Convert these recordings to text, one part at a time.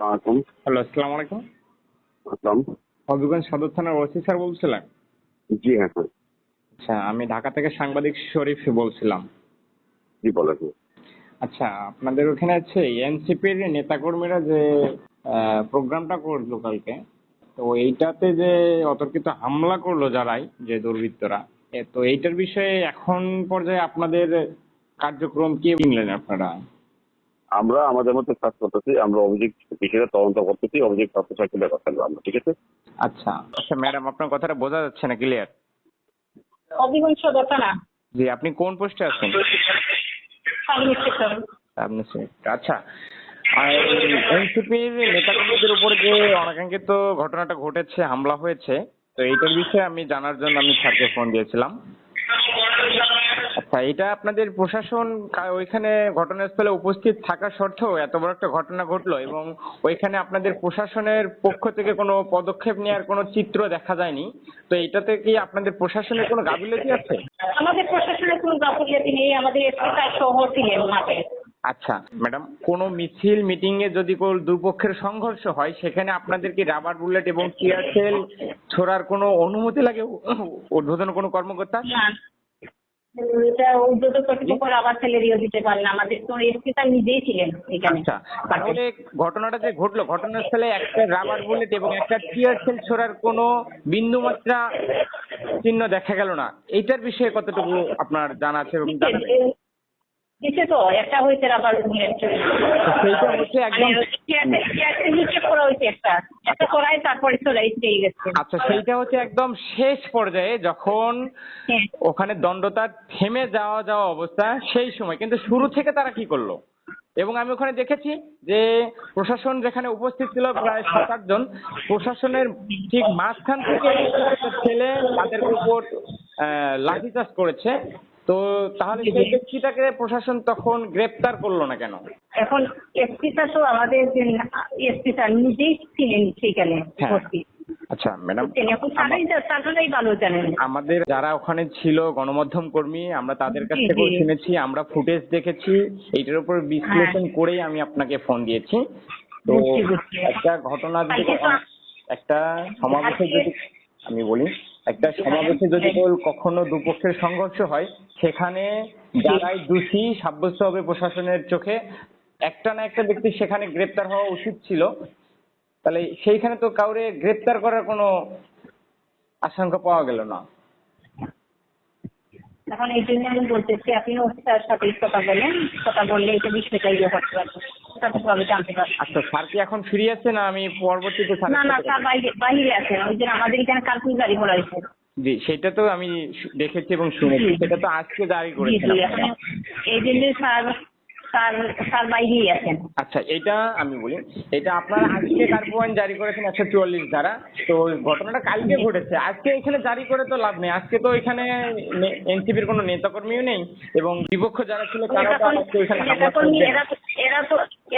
আসসালাম। হ্যালো, আসসালামু আলাইকুম। আসসালাম। হবিগঞ্জ সদর থানার ওসি স্যার বলছিলেন? জি হ্যাঁ স্যার। আচ্ছা, আমি ঢাকা থেকে সাংবাদিক শরীফ বলছিলাম। জি বলেন। আচ্ছা, আপনাদের ওখানে আছে এনসিপির নেতাকর্মীরা যে প্রোগ্রামটা করলো কালকে, তো এইটাতে যে অতর্কিত হামলা করলো যারাই, যে দুর্বৃত্তরা, তো এইটার বিষয়ে এখন পর্যায়ে আপনাদের কার্যক্রম কি নিলেন আপনারা? আমরা আমাদের মধ্যে কাজ করতেছি, আমরা অভিযোগ বিষয়ে তদন্ত করতেছি, অভিযোগ প্রাপ্ত সার্কেলের কথা আমরা, ঠিক আছে? আচ্ছা আচ্ছা ম্যাডাম, আপনার কথাটা বোঝা যাচ্ছে না ক্লিয়ার। হবিগঞ্জ সদর থানা। জি, আপনি কোন পোস্টে আছেন? Sub inspector. আপনি আচ্ছা, আর এনসিপির নেতাকর্মীদের উপর যে অনাকাঙ্ক্ষিত ঘটনাটা ঘটেছে, হামলা হয়েছে, তো এইটার বিষয়ে আমি জানার জন্য আমি স্যারকে ফোন দিয়েছিলাম। আচ্ছা, এটা আপনাদের প্রশাসন ওইখানে ঘটনাস্থলে উপস্থিত থাকা সত্ত্বেও এত বড় একটা ঘটনা ঘটলো, এবং ওইখানে আপনাদের প্রশাসনের পক্ষ থেকে কোনো পদক্ষেপ নেওয়ার কোনো চিত্র দেখা যায়নি, তো এইটাতে কি আপনাদের প্রশাসনের কোনো গাফিলতি আছে? আমাদের প্রশাসনের কোনো গাফিলতি নেই, আমাদের এসপি সহ ছিলেন মাঠে। আচ্ছা ম্যাডাম, কোনো মিছিল মিটিং এ যদি কোনো দুপক্ষের সংঘর্ষ হয়, সেখানে আপনাদের কি রাবার বুলেট এবং টিয়ার সেল ছোড়ার কোনো অনুমতি লাগে ঊর্ধ্বতন কোনো কর্মকর্তা? না, এটা উদ্যোগ কর্তৃপক্ষ আবার স্যালারিও দিতে পারে না, আমাদের তো এসপি নিজেই ছিলেন এখানে। আচ্ছা, তাহলে ঘটনাটা যে ঘটলো, ঘটনাস্থলে একটা রাবার বুলেট এবং একটা টিয়ার সেল ছোড়ার কোনো বিন্দু মাত্রা চিহ্ন দেখা গেল না, এইটার বিষয়ে কতটুকু আপনার জানা আছে এবং জানা নেই? দিচ্ছে তো, একটা হয়েছে রাবার বুলেট, সেইটা হচ্ছে একদম। নিচে করা হয়েছে, একটা একটা করাই তারপরে চলে গেছে। আচ্ছা, সেইটা হচ্ছে একদম শেষ পর্যায়ে যখন হ্যাঁ। ওখানে দণ্ডটা থেমে যাওয়া যাওয়া অবস্থা, সেই সময় কিন্তু শুরু থেকে তারা কি করলো, এবং আমি ওখানে দেখেছি যে প্রশাসন যেখানে উপস্থিত ছিল প্রায় 7-8 জন, প্রশাসনের ঠিক মাঝখান থেকে একটা ছেলে তাদের উপর লাঠিচার্জ করেছে। তো তাহলে সেই ব্যক্তিটাকে প্রশাসন তখন গ্রেপ্তার করলো না কেন? এখন এসপি তো আমাদের এসপি নিজেই ছিলেন সেখানে হ্যাঁ। উপস্থিত। আচ্ছা ম্যাডাম, এখন তারাই ভালো জানেন। আমাদের যারা ওখানে ছিল গণমাধ্যম কর্মী, আমরা তাদের কাছ জি, থেকেও জি। শুনেছি, আমরা ফুটেজ দেখেছি, এইটার উপর বিশ্লেষণ করেই আমি আপনাকে ফোন দিয়েছি। তো বুঝছি। একটা ঘটনা যদি কালকে তো একটা সমাবেশে যদি আমি বলি, একটা সমাবেশে যদি কখনো দুপক্ষের সংঘর্ষ হয়, সেখানে যারাই দোষী সাব্যস্ত হবে প্রশাসনের চোখে, একটা না একটা ব্যক্তি সেখানে গ্রেপ্তার হওয়া উচিত ছিল। তাহলে সেইখানে তো কাউরে গ্রেপ্তার করার কোনো আশঙ্কা পাওয়া গেল না। এখন এই জন্য আমি বলতেছি, আপনি তার সাথে কথা বলেন, কথা বললে এটা বিষয়টা ইয়ে করতে পারবো, সঠিকভাবে জানতে পারবো। আচ্ছা, স্যার কি এখন ফ্রি আছে, না আমি পরবর্তীতে না না, স্যার? তার বাইরে আছেন, ওই জন্য আমাদের এখানে কার্ফিউ জারি করা হয়েছে। জি, সেটা তো আমি দেখেছি এবং শুনেছি, সেটা তো আজকে জারি জি করেছেন জি, আপনারা। এখন এই জন্য স্যার স্যার স্যার বাইরেই আছেন। আচ্ছা, এটা আমি বলি, এটা আপনারা আজকে কার পয়েন্ট জারি করেছেন 144 ধারা, তো ঘটনাটা কালকে ঘটেছে, আজকে এখানে জারি করে তো লাভ নেই, আজকে তো এখানে এনসিপির কোনো নেতাকর্মীও নেই, এবং বিপক্ষ যারা ছিল তারা তো আজকে এখানে হামলা নেতাকর্মী করবে না।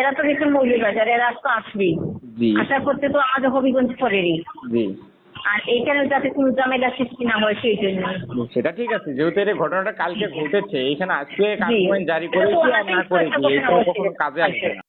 এরা তো দেখুন মৌলভীবাজার, এরা তো আসবেই, জি আশা করতে তো আমাদের হবিগঞ্জ পরেরই। জি, আর এইখানে যাতে কোনো ঝামেলা সৃষ্টি না হয় সেই জন্য। সেটা ঠিক আছে, যেহেতু এই ঘটনাটা কালকে ঘটেছে, এখানে আজকে কার জি, পয়েন্ট জারি এটা তো করেছি আর না অনেকেই করেছি, চেষ্টা এটা করছে কখনো কাজে আসবে না।